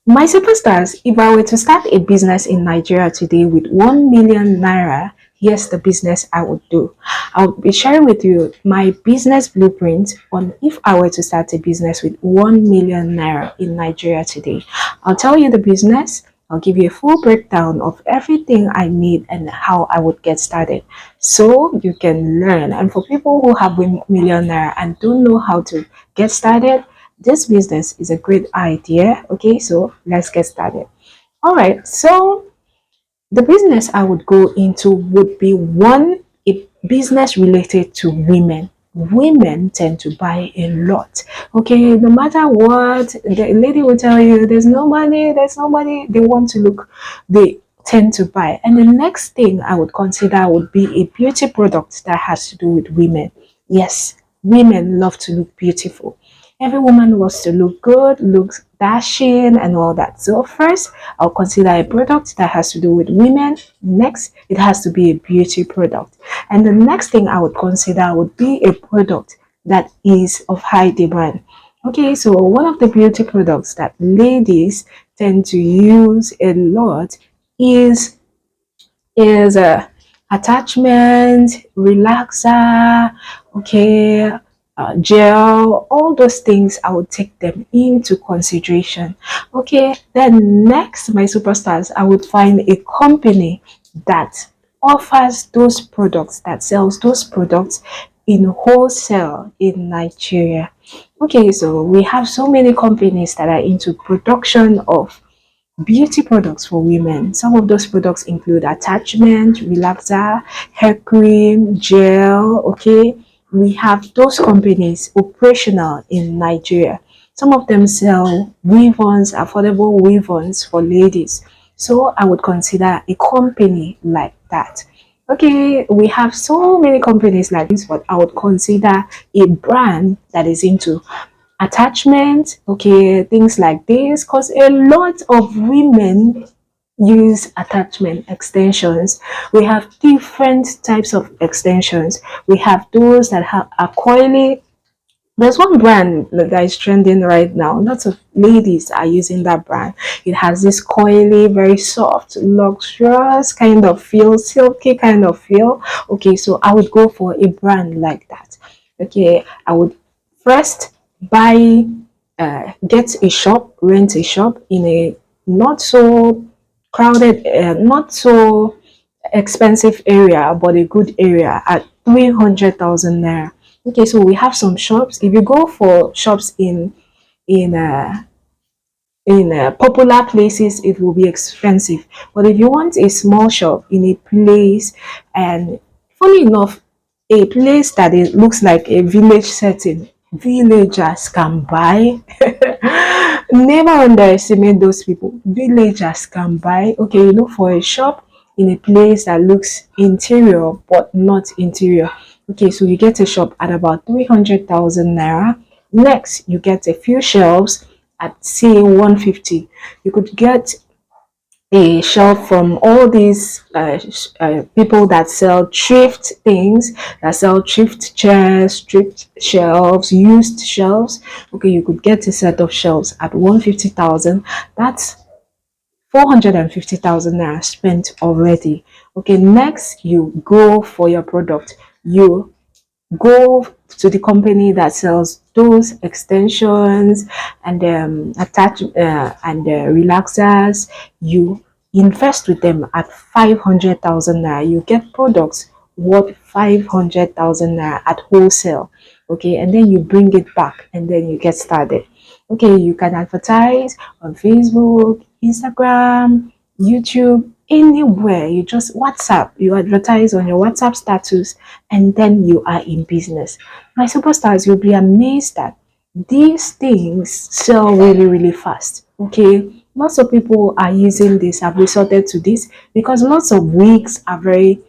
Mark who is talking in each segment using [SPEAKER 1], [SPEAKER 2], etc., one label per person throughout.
[SPEAKER 1] My superstars, if I were to start a business in Nigeria today with 1 million naira, here's the business I would do. I would be sharing with you my business blueprint on if I were to start a business with 1 million naira in Nigeria today. I'll tell you the business, I'll give you a full breakdown of everything I need and how I would get started so you can learn. And for people who have 1 million naira and don't know how to get started, this business is a great idea. Okay, so let's get started. All right, so the business I would go into would be one, a business related to women. Women tend to buy a lot. Okay, no matter what, the lady will tell you there's nobody they want to look, they tend to buy. And the next thing I would consider would be a beauty product that has to do with women. Yes, women love to look beautiful. Every woman wants to look good, look dashing, and all that. So, first, I'll consider a product that has to do with women. Next, it has to be a beauty product. And the next thing I would consider would be a product that is of high demand. Okay, so one of the beauty products that ladies tend to use a lot is is attachment, relaxer, okay, gel, all those things. I would take them into consideration. Okay, then next, my superstars, I would find a company that offers those products, that sells those products in wholesale in Nigeria. Okay, so we have so many companies that are into production of beauty products for women. Some of those products include attachment, relaxer, hair cream, gel. Okay, we have those companies operational in Nigeria. Some of them sell weave-ons, affordable weave-ons for ladies. So I would consider a company like that. Okay, we have so many companies like this, but I would consider a brand that is into attachment, okay, things like this, because a lot of women use attachment extensions. We have different types of extensions. We have those that are coily. There's one brand that is trending right now. Lots of ladies are using that brand. It has this coily, very soft, luxurious kind of feel, silky kind of feel. Okay, so I would go for a brand like that. Okay, I would first buy, get a shop, rent a shop in a not so crowded, not so expensive area, but a good area at 300,000 naira. Okay, so we have some shops. If you go for shops in uh, in popular places, it will be expensive. But if you want a small shop in a place, and funny enough, a place that it looks like a village setting, villagers can buy. Never underestimate those people. Villagers can buy. Okay, you look for a shop in a place that looks interior but not interior. Okay, so you get a shop at about 300,000 naira. Next, you get a few shelves at say 150. You could get a shelf from all these people that sell thrift things, that sell thrift chairs, thrift shelves, used shelves. Okay, you could get a set of shelves at 150,000. That's 450,000 naira spent already. Okay, next you go for your product. You go to the company that sells those extensions and attach and relaxers. You invest with them at 500,000 naira. You get products worth 500,000 naira at wholesale. Okay, and then you bring it back and then you get started. Okay, you can advertise on Facebook, Instagram, YouTube, anywhere. You just WhatsApp, you advertise on your WhatsApp status, and then you are in business. My superstars, you'll be amazed that these things sell really, really fast. Okay, lots of people are using this, have resorted to this because lots of wigs are very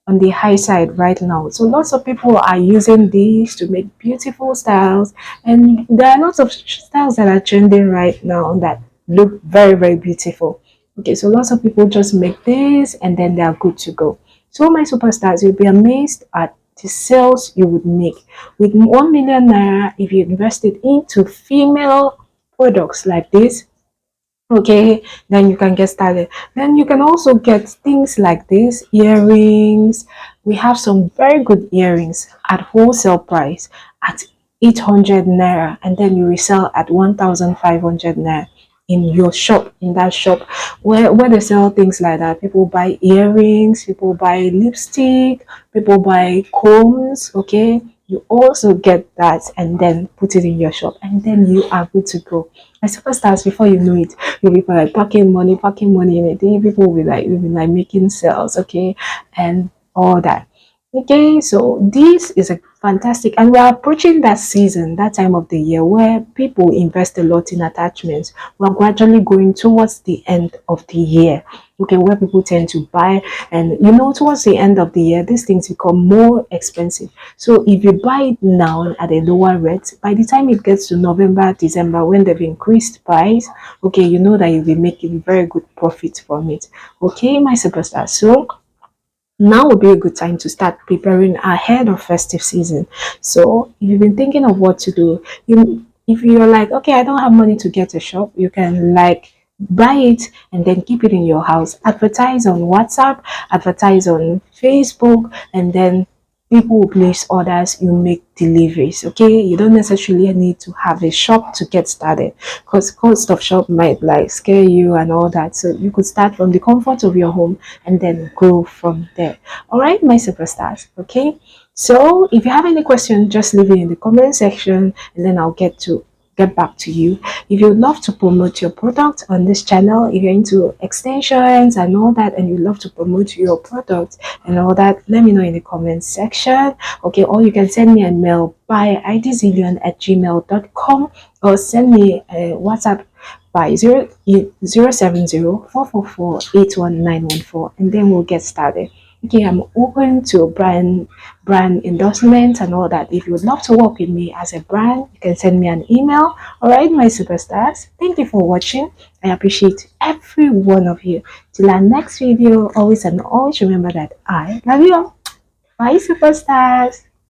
[SPEAKER 1] on the high side right now. So lots of people are using these to make beautiful styles, and there are lots of styles that are trending right now that look very, very beautiful. Okay, so lots of people just make this and then they are good to go. So my superstars, you'll be amazed at the sales you would make with 1 million naira if you invested into female products like this. Okay, then you can get started. Then you can also get things like this earrings. We have some very good earrings at wholesale price at 800 naira, and then you resell at 1500 naira in your shop, in that shop where they sell things like that. People buy earrings, people buy lipstick, people buy combs. Okay, you also get that and then put it in your shop, and then you are good to go. My superstars, before you know it, you'll be like packing money in a day. People will be like making sales, okay, and all that. Okay, so this is a fantastic, and we're approaching that season, that time of the year where people invest a lot in attachments. We're gradually going towards the end of the year, okay, where people tend to buy, and towards the end of the year, these things become more expensive. So if you buy it now at a lower rate, by the time it gets to November, December, when they've increased price, okay, you know that you'll be making very good profit from it. Okay, my superstar. So now would be a good time to start preparing ahead of festive season. So if you've been thinking of what to do, if you're like, okay, I don't have money to get a shop, you can like buy it and then keep it in your house. Advertise on WhatsApp, advertise on Facebook, and then people will place orders, you make deliveries. Okay, you don't necessarily need to have a shop to get started, because cost of shop might like scare you and all that. So you could start from the comfort of your home and then go from there. All right, my superstars. Okay, so if you have any question, just leave it in the comment section and then I'll get back to you. If you would love to promote your product on this channel, if you're into extensions and all that, and you love to promote your product and all that, let me know in the comment section. Okay, or you can send me a mail by idzillion@gmail.com, or send me a WhatsApp by 070 444 81914, and then we'll get started. Okay, I'm open to brand endorsement and all that. If you would love to work with me as a brand, you can send me an email. All right, my superstars. Thank you for watching. I appreciate every one of you. Till our next video, always and always remember that I love you all. Bye, superstars.